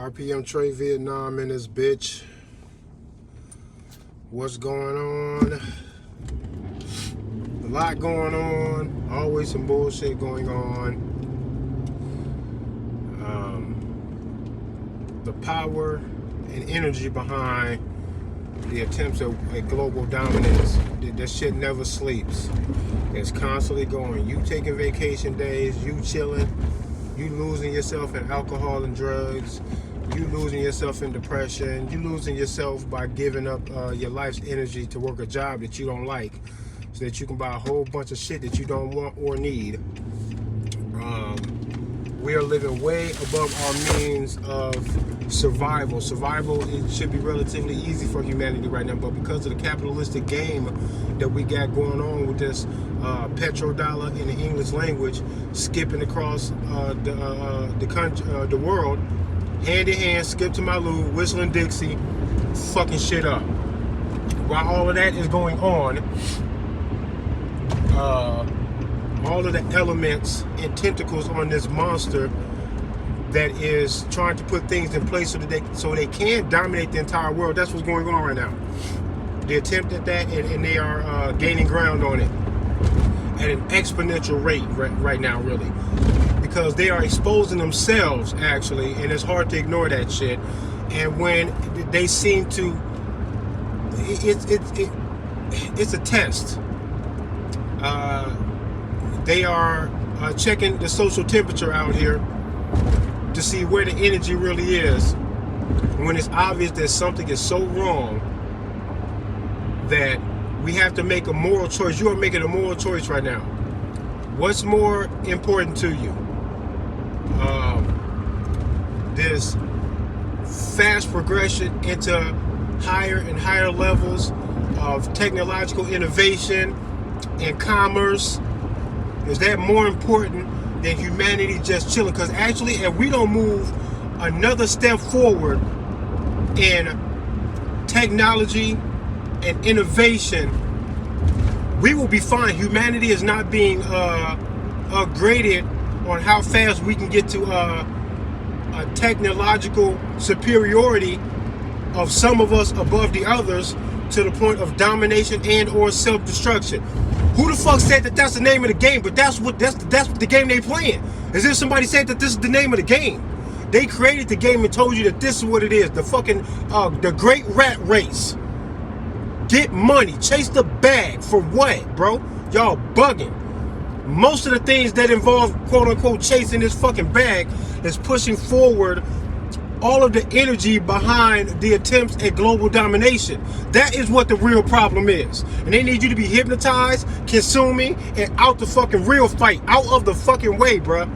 RPM Trey Vietnam in this bitch. What's going on? A lot going on. Always some bullshit going on. The power and energy behind the attempts at global dominance, that shit never sleeps. It's constantly going. You taking vacation days, you chilling, you losing yourself in alcohol and drugs, you losing yourself in depression, you losing yourself by giving up your life's energy to work a job that you don't like so that you can buy a whole bunch of shit that you don't want or need. We are living way above our means of survival. Survival, it should be relatively easy for humanity right now, but because of the capitalistic game that we got going on with this petrodollar in the English language skipping across the world, hand in hand, skip to my loo, whistling Dixie, fucking shit up. While all of that is going on, all of the elements and tentacles on this monster that is trying to put things in place so they can dominate the entire world. That's what's going on right now. They attempt at that, and they are gaining ground on it at an exponential rate right now, really, because they are exposing themselves, actually, and it's hard to ignore that shit. And when they seem to, it's a test. They are checking the social temperature out here to see where the energy really is. When it's obvious that something is so wrong that we have to make a moral choice. You are making a moral choice right now. What's more important to you? This fast progression into higher and higher levels of technological innovation and commerce? Is that more important than humanity just chilling? Because actually, if we don't move another step forward in technology and innovation, we will be fine. Humanity is not being graded on how fast we can get to a technological superiority of some of us above the others to the point of domination and or self-destruction. Who the fuck said that that's the name of the game? But that's the game they playing. As if somebody said that this is the name of the game. They created the game and told you that this is what it is. The fucking the great rat race. Get money, chase the bag for what, bro? Y'all bugging. Most of the things that involve quote unquote chasing this fucking bag is pushing forward all of the energy behind the attempts at global domination. That is what the real problem is. And they need you to be hypnotized, consuming, and out the fucking real fight. Out of the fucking way, bruh.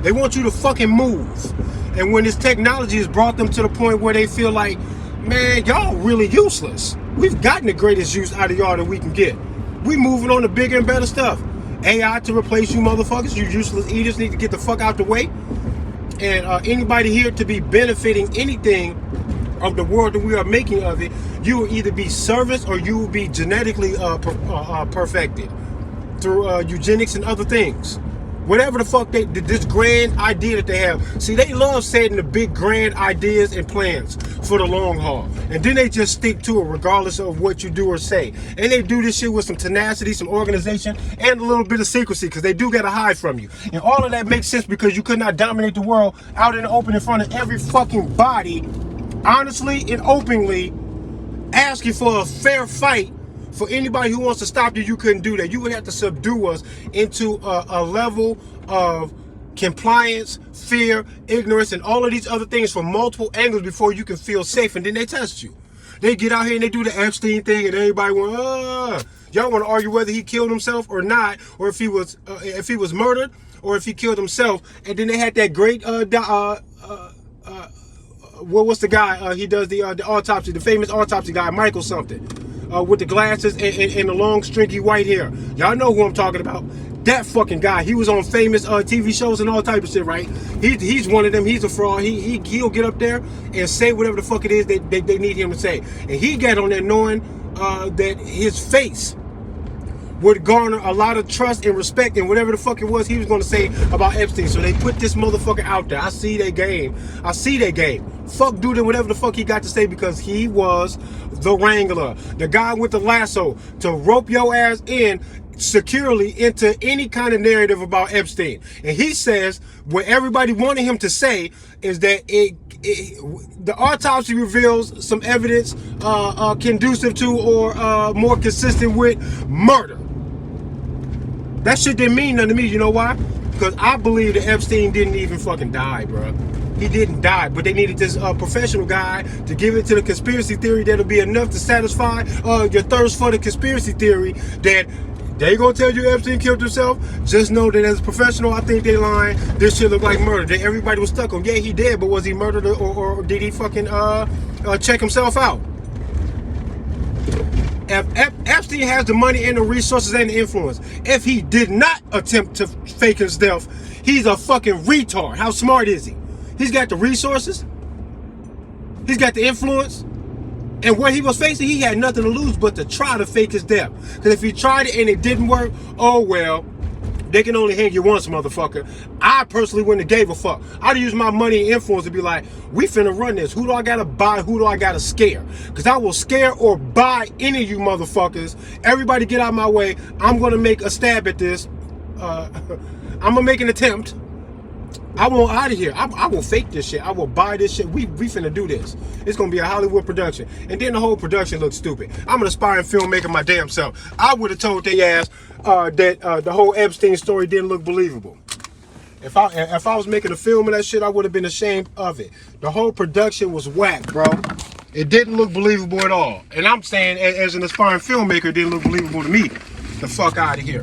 They want you to fucking move. And when this technology has brought them to the point where they feel like, man, y'all really useless. We've gotten the greatest use out of y'all that we can get. We moving on to bigger and better stuff. AI to replace you motherfuckers. You useless eaters need to get the fuck out the way. And anybody here to be benefiting anything of the world that we are making of it, you will either be serviced or you will be genetically perfected through eugenics and other things. Whatever the fuck this grand idea that they have. See, they love setting the big grand ideas and plans for the long haul. And then they just stick to it regardless of what you do or say. And they do this shit with some tenacity, some organization, and a little bit of secrecy, because they do gotta hide from you. And all of that makes sense because you could not dominate the world out in the open in front of every fucking body, honestly and openly, asking for a fair fight. For anybody who wants to stop you, you couldn't do that. You would have to subdue us into a level of compliance, fear, ignorance, and all of these other things from multiple angles before you can feel safe. And then they test you. They get out here and they do the Epstein thing, and everybody went, y'all want to argue whether he killed himself or not, or if he was murdered, or if he killed himself. And then they had that great what's the guy? He does the autopsy, the famous autopsy guy, Michael something. With the glasses and the long stringy white hair. Y'all know who I'm talking about. That fucking guy. He was on famous TV shows and all type of shit, right? He's one of them. He's a fraud. He'll get up there and say whatever the fuck it is that they need him to say. And he got on there knowing that his face would garner a lot of trust and respect and whatever the fuck it was he was going to say about Epstein. So they put this motherfucker out there. I see their game. Fuck dude and whatever the fuck he got to say, because he was the wrangler, the guy with the lasso to rope your ass in securely into any kind of narrative about Epstein. And he says what everybody wanted him to say is that the autopsy reveals some evidence conducive to or more consistent with murder. That shit didn't mean nothing to me. You know why? Because I believe that Epstein didn't even fucking die, bro. He didn't die, but they needed this professional guy to give it to the conspiracy theory that'll be enough to satisfy your thirst for the conspiracy theory that they gonna tell you Epstein killed himself. Just know that as a professional, I think they lying. This shit look like murder. That everybody was stuck on. Yeah, he did, but was he murdered or did he fucking check himself out? If Epstein has the money and the resources and the influence, if he did not attempt to fake his death, he's a fucking retard. How smart is he? He's got the resources. He's got the influence. And what he was facing, he had nothing to lose but to try to fake his death. Because if he tried it and it didn't work, oh well, they can only hang you once, motherfucker. I personally wouldn't have gave a fuck. I'd use my money and influence to be like, we finna run this. Who do I gotta buy? Who do I gotta scare? Because I will scare or buy any of you motherfuckers. Everybody get out of my way. I'm gonna make a stab at this. I'm gonna make an attempt. I want out of here. I will fake this shit. I will buy this shit. We finna do this. It's gonna be a Hollywood production. And then the whole production looks stupid. I'm an aspiring filmmaker my damn self. I would have told they ass that the whole Epstein story didn't look believable. If I was making a film of that shit, I would have been ashamed of it. The whole production was whack, bro. It didn't look believable at all. And I'm saying, as an aspiring filmmaker, it didn't look believable to me. The fuck out of here.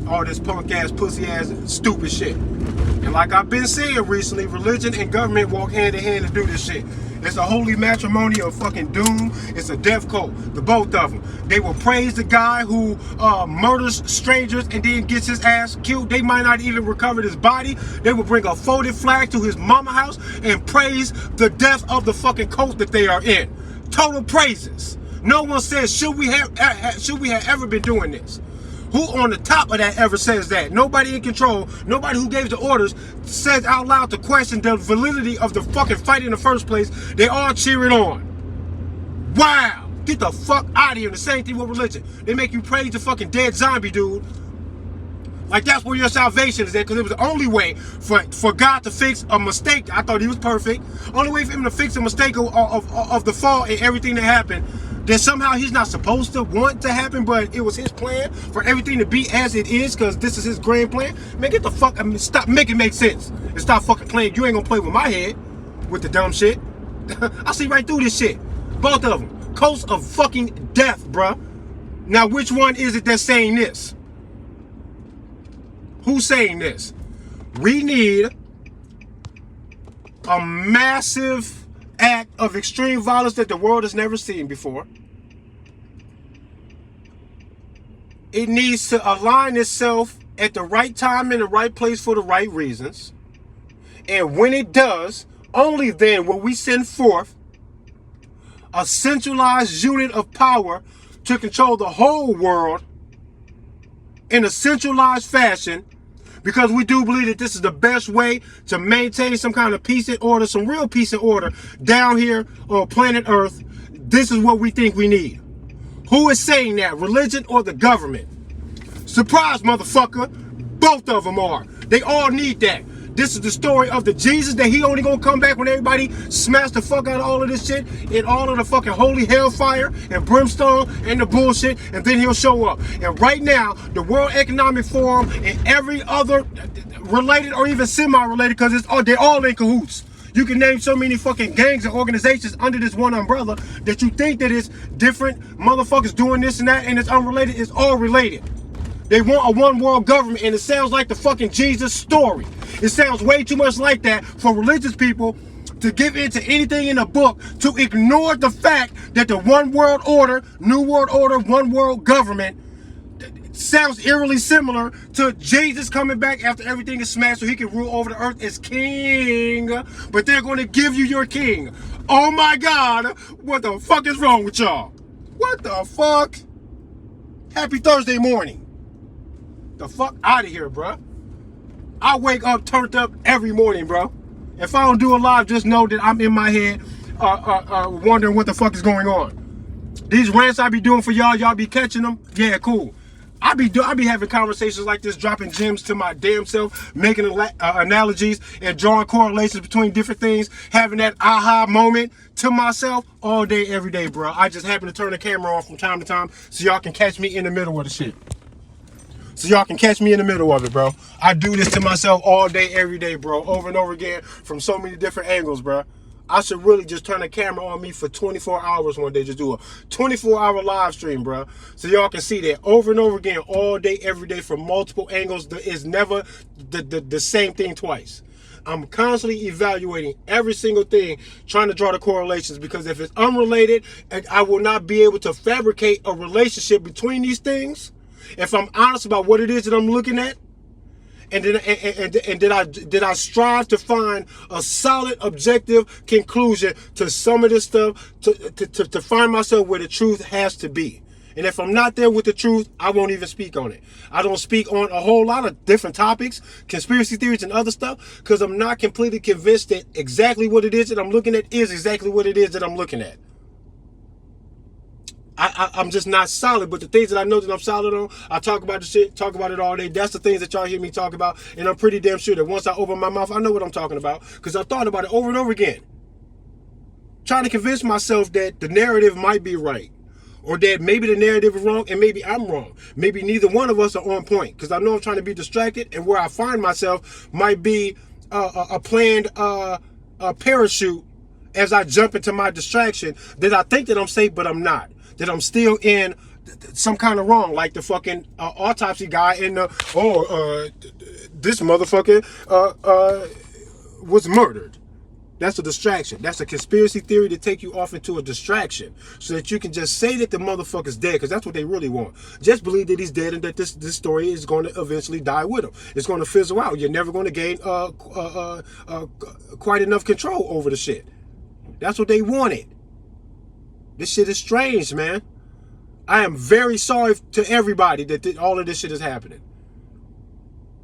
All this punk ass, pussy ass, stupid shit. And like I've been saying recently, religion and government walk hand in hand to do this shit. It's a holy matrimony of fucking doom. It's a death cult. The both of them. They will praise the guy who murders strangers and then gets his ass killed. They might not even recover his body. They will bring a folded flag to his mama house and praise the death of the fucking cult that they are in. Total praises. No one says, should we have ever been doing this? Who on the top of that ever says that? Nobody in control, nobody who gave the orders says out loud to question the validity of the fucking fight in the first place. They all cheer it on. Wow. Get the fuck out of here. The same thing with religion. They make you praise the fucking dead zombie dude. Like that's where your salvation is at, because it was the only way for God to fix a mistake. I thought he was perfect. Only way for him to fix a mistake of the fall and everything that happened. That somehow he's not supposed to want to happen, but it was his plan for everything to be as it is, because this is his grand plan. Man, get the fuck, stop, make it make sense. And stop fucking playing. You ain't gonna play with my head with the dumb shit. I see right through this shit. Both of them. Coast of fucking death, bruh. Now, which one is it that's saying this? Who's saying this? We need a massive act of extreme violence that the world has never seen before. It needs to align itself at the right time in the right place for the right reasons. And when it does, only then will we send forth a centralized unit of power to control the whole world in a centralized fashion, because we do believe that this is the best way to maintain some kind of peace and order, some real peace and order down here on planet Earth. This is what we think we need. Who is saying that? Religion or the government? Surprise, motherfucker. Both of them are. They all need that. This is the story of the Jesus that he only gonna come back when everybody smash the fuck out of all of this shit and all of the fucking holy hellfire and brimstone and the bullshit, and then he'll show up. And right now, the World Economic Forum and every other related or even semi-related, because they're all in cahoots. You can name so many fucking gangs and organizations under this one umbrella that you think that it's different motherfuckers doing this and that and it's unrelated. It's all related. They want a one world government, and it sounds like the fucking Jesus story. It sounds way too much like that for religious people to give in to anything in the book, to ignore the fact that the one world order, new world order, one world government sounds eerily similar to Jesus coming back after everything is smashed so he can rule over the earth as king. But they're going to give you your king. Oh my God, what the fuck is wrong with y'all? What the fuck? Happy Thursday morning. The fuck out of here, bro. I wake up turned up every morning, bro. If I don't do a live, just know that I'm in my head wondering what the fuck is going on. These rants I be doing for y'all be catching them? Yeah, cool. I be having conversations like this, dropping gems to my damn self, making analogies and drawing correlations between different things, having that aha moment to myself all day, every day, bro. I just happen to turn the camera on from time to time so y'all can catch me in the middle of the shit. So y'all can catch me in the middle of it, bro. I do this to myself all day, every day, bro. Over and over again from so many different angles, bro. I should really just turn the camera on me for 24 hours one day. Just do a 24-hour live stream, bro. So y'all can see that over and over again, all day, every day, from multiple angles. It's never the same thing twice. I'm constantly evaluating every single thing, trying to draw the correlations, because if it's unrelated, I will not be able to fabricate a relationship between these things. If I'm honest about what it is that I'm looking at, and did I strive to find a solid, objective conclusion to some of this stuff, to find myself where the truth has to be. And if I'm not there with the truth, I won't even speak on it. I don't speak on a whole lot of different topics, conspiracy theories and other stuff, because I'm not completely convinced that exactly what it is that I'm looking at is exactly what it is that I'm looking at. I'm just not solid, but the things that I know that I'm solid on, I talk about the shit, talk about it all day. That's the things that y'all hear me talk about, and I'm pretty damn sure that once I open my mouth, I know what I'm talking about, because I've thought about it over and over again. Trying to convince myself that the narrative might be right, or that maybe the narrative is wrong, and maybe I'm wrong. Maybe neither one of us are on point, because I know I'm trying to be distracted, and where I find myself might be a planned parachute as I jump into my distraction, that I think that I'm safe, but I'm not. That I'm still in some kind of wrong, like the fucking autopsy guy in the, this motherfucker was murdered. That's a distraction. That's a conspiracy theory to take you off into a distraction so that you can just say that the motherfucker's dead, because that's what they really want. Just believe that he's dead and that this story is going to eventually die with him. It's going to fizzle out. You're never going to gain quite enough control over the shit. That's what they wanted. This shit is strange, man. I am very sorry to everybody that all of this shit is happening.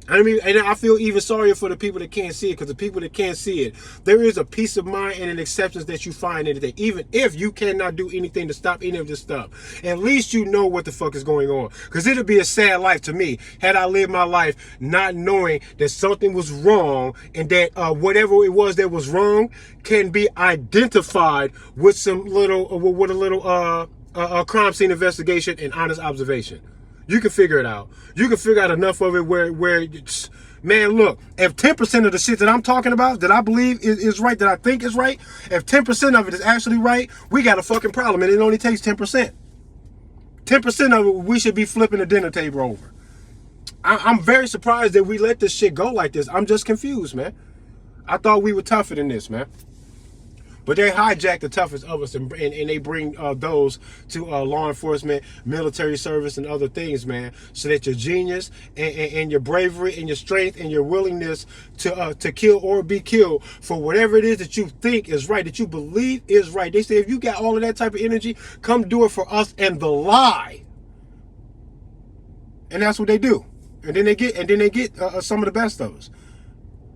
I mean, and I feel even sorrier for the people that can't see it, because the people that can't see it, there is a peace of mind and an acceptance that you find in it. Even if you cannot do anything to stop any of this stuff, at least you know what the fuck is going on. Because it'd be a sad life to me had I lived my life not knowing that something was wrong, and that whatever it was that was wrong can be identified with some little, with a little crime scene investigation and honest observation. You can figure it out. You can figure out enough of it where man, look, if 10% of the shit that I'm talking about, that I believe is right, that I think is right, if 10% of it is actually right, we got a fucking problem, and it only takes 10%. 10% of it, we should be flipping the dinner table over. I'm very surprised that we let this shit go like this. I'm just confused, man. I thought we were tougher than this, man. But they hijack the toughest of us, and they bring those to law enforcement, military service, and other things, man, so that your genius and your bravery and your strength and your willingness to kill or be killed for whatever it is that you think is right, that you believe is right. They say if you got all of that type of energy, come do it for us and the lie. And that's what they do. And then they get some of the best of us.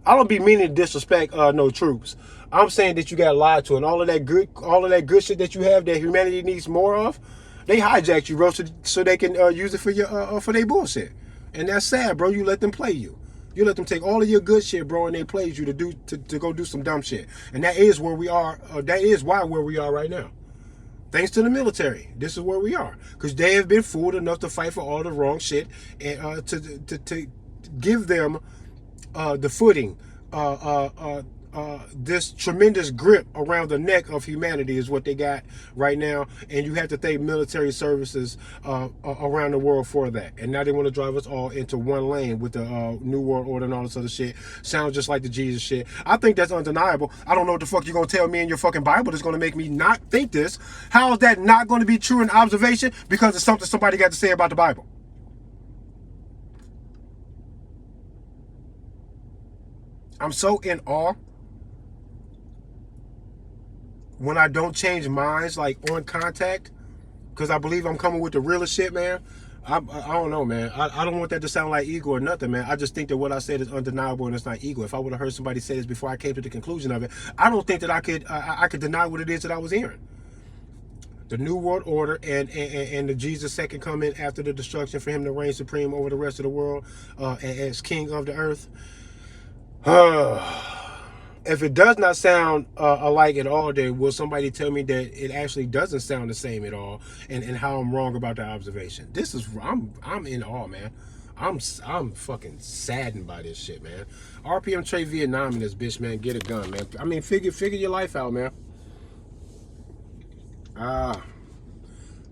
I don't be meaning to disrespect no troops. I'm saying that you got lied to, and all of that good shit that you have that humanity needs more of, they hijacked you, bro, so they can use it for your for their bullshit. And that's sad, bro. You let them play you. You let them take all of your good shit, bro, and they played you to go do some dumb shit. And that is where we are. That is where we are right now. Thanks to the military, this is where we are, because they have been fooled enough to fight for all the wrong shit and to give them the footing, this tremendous grip around the neck of humanity is what they got right now. And you have to thank military services around the world for that. And now they want to drive us all into one lane with the New World Order and all this other shit. Sounds just like the Jesus shit. I think that's undeniable. I don't know what the fuck you're going to tell me in your fucking Bible that's going to make me not think this. How is that not going to be true in observation? Because it's something somebody got to say about the Bible. I'm so in awe when I don't change minds, like on contact, because I believe I'm coming with the realest shit, man. I don't know, man. I don't want that to sound like ego or nothing, man. I just think that what I said is undeniable and it's not ego. If I would have heard somebody say this before I came to the conclusion of it, I don't think that I could deny what it is that I was hearing. The New World Order and the Jesus' second coming after the destruction for him to reign supreme over the rest of the world as king of the earth. If it does not sound alike at all, then will somebody tell me that it actually doesn't sound the same at all, and how I'm wrong about the observation? This is I'm in awe, man. I'm fucking saddened by this shit, man. RPM Trey Vietnam in this bitch, man. Get a gun, man. I mean, figure your life out, man.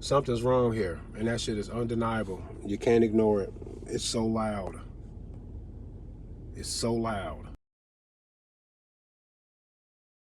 Something's wrong here, and that shit is undeniable. You can't ignore it. It's so loud. It's so loud.